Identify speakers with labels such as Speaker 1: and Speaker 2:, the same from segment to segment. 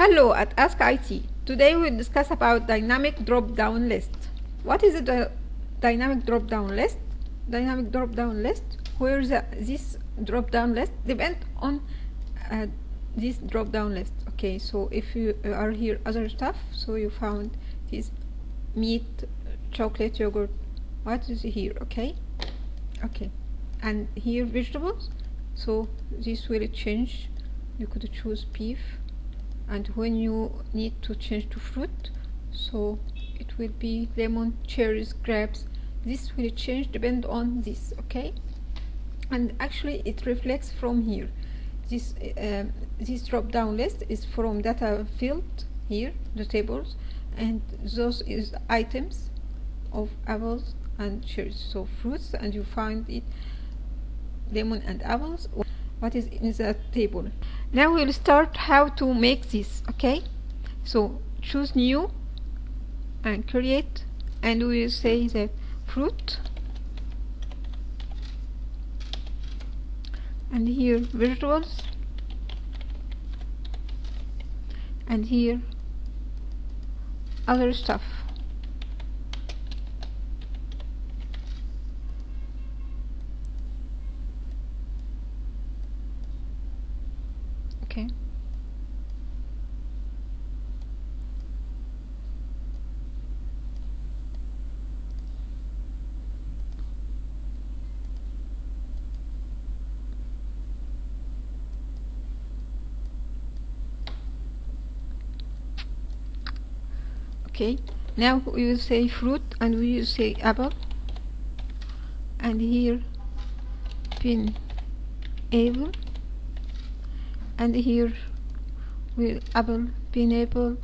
Speaker 1: Hello at AskIT. Today we'll discuss about dynamic drop-down list. What is a dynamic drop-down list? Dynamic drop-down list, where this drop-down list depends on this drop-down list. Okay, so if you are here other stuff, so you found this meat, chocolate, yogurt. What is here? Okay, and here vegetables. So this will change. You could choose beef. And when you need to change to fruit, so it will be lemon, cherries, grapes. This will change depend on this. Okay, and actually it reflects from here. This drop down list is from data field here, the tables, and those is items of apples and cherries, so fruits, and you find it lemon and apples, what is in the table. Now we'll start how to make this. Okay, so choose new and create, and we will say that fruit, and here vegetables, and here other stuff. Okay, okay, now we will say fruit, and we will say apple, and here pineapple, and here will apple, pineapple,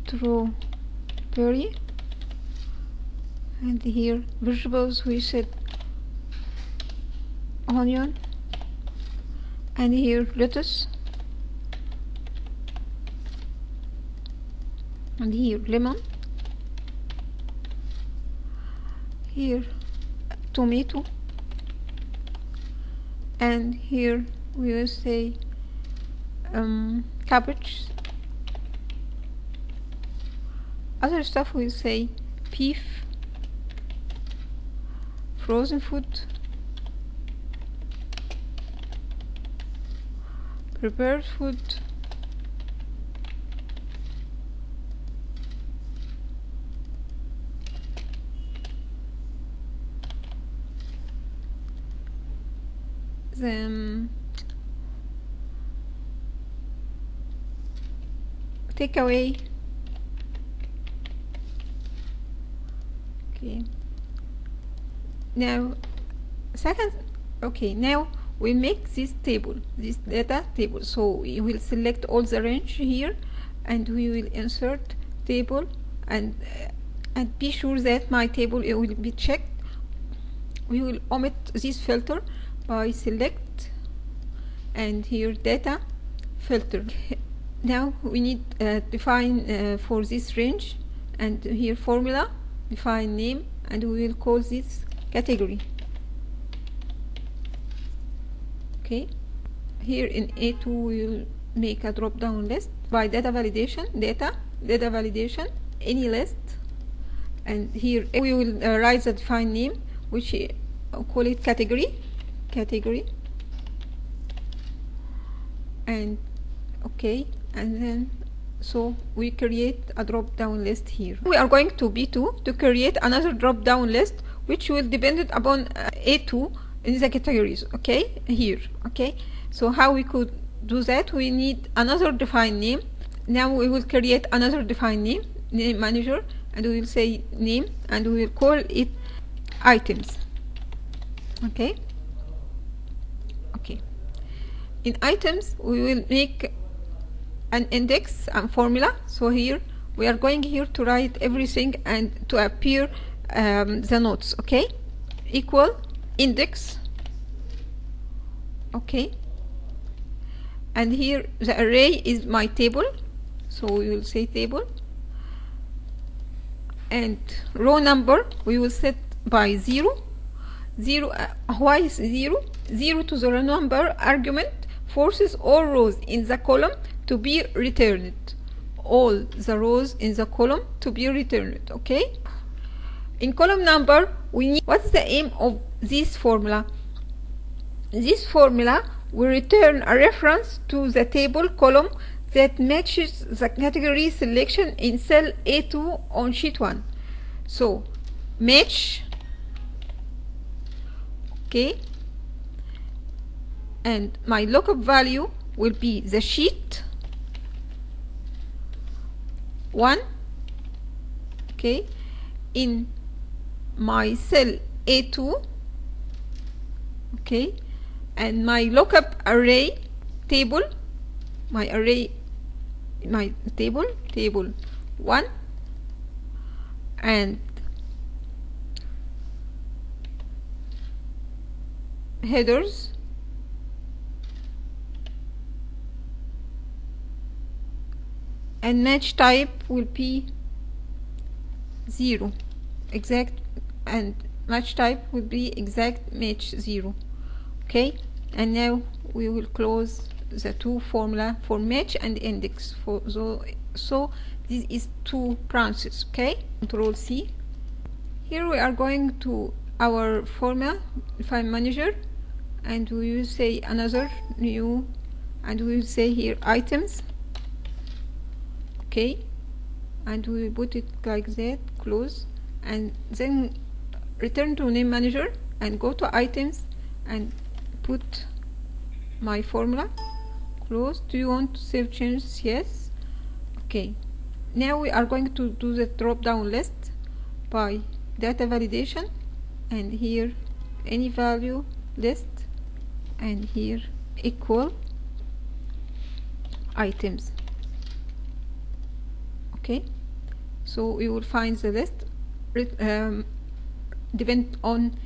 Speaker 1: strawberry, and here vegetables we said onion, and here lettuce, and here lemon, here tomato, and here we will say cabbage. Other stuff we say beef, frozen food, prepared food, then take away. Okay, now second. Okay, now we make this table, this data table. So we will select all the range here, and we will insert table, and be sure that my table will be checked. We will omit this filter by select, and here data filter. Now we need define for this range, and here formula, define name, and we will call this category. Okay, here in A2 we will make a drop down list by data validation, data validation, any list, and here we will write the define name, which call it category, and okay, and then so we create a drop down list here. We are going to B2 to create another drop down list, which will depend upon A2 in the categories. Okay, here. Okay, so how we could do that? We need another define name. Now we will create another define name manager, and we will say name, and we will call it items. Okay, in items we will make an index and formula. So here we are going here to write everything and to appear the notes. Okay, equal index. Okay, and here the array is my table, so we will say table, and row number we will set by 0. Why is 0? 0 to the row number argument forces all rows in the column to be returned. All the rows in the column to be returned. Okay. In column number, we need, what's the aim of this formula? This formula will return a reference to the table column that matches the category selection in cell A2 on sheet 1. So match, okay, and my lookup value will be the sheet 1, okay, in my cell A2, okay, and my lookup array table, my table 1, and headers and match type will be 0, exact, and match type will be exact match 0. Okay, and now we will close the two formula for match and index. So this is two branches. Okay, Control C. Here we are going to our formula file manager, and we will say another new, and we will say here items. Okay, and we will put it like that, close, and then return to name manager and go to items and put my formula, close. Do you want to save changes? Yes. Okay, now we are going to do the drop down list by data validation, and here any value list, and here equal items. Okay, so we will find the list depend on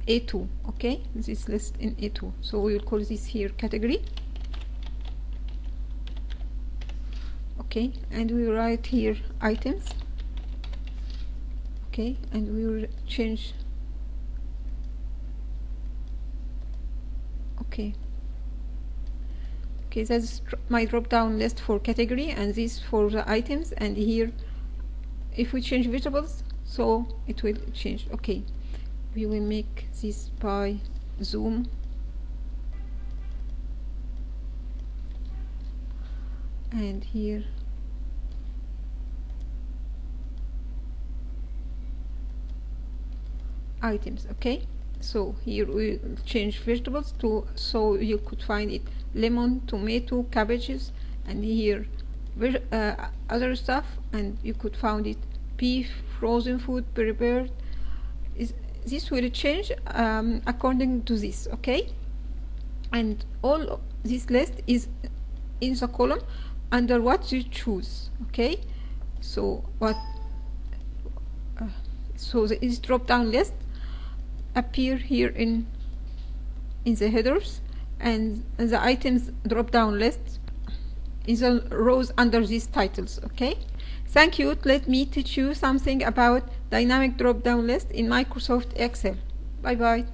Speaker 1: A2. Okay, this list in A2, so we will call this here category. Okay, and we will write here items. Okay, and we will change. Okay, that's my drop down list for category, and this for the items, and here if we change vegetables, so it will change. Okay, we will make this by zoom, and here items. Okay, so here we will change vegetables to, so you could find it lemon, tomato, cabbages, and here other stuff, and you could find it beef, frozen food, prepared. This will change according to this. Okay, and all this list is in the column under what you choose. Okay, so what so this drop down list appear here in the headers, and the items drop down list is the rows under these titles. Okay, thank you. Let me teach you something about dynamic drop down list in Microsoft Excel. Bye bye.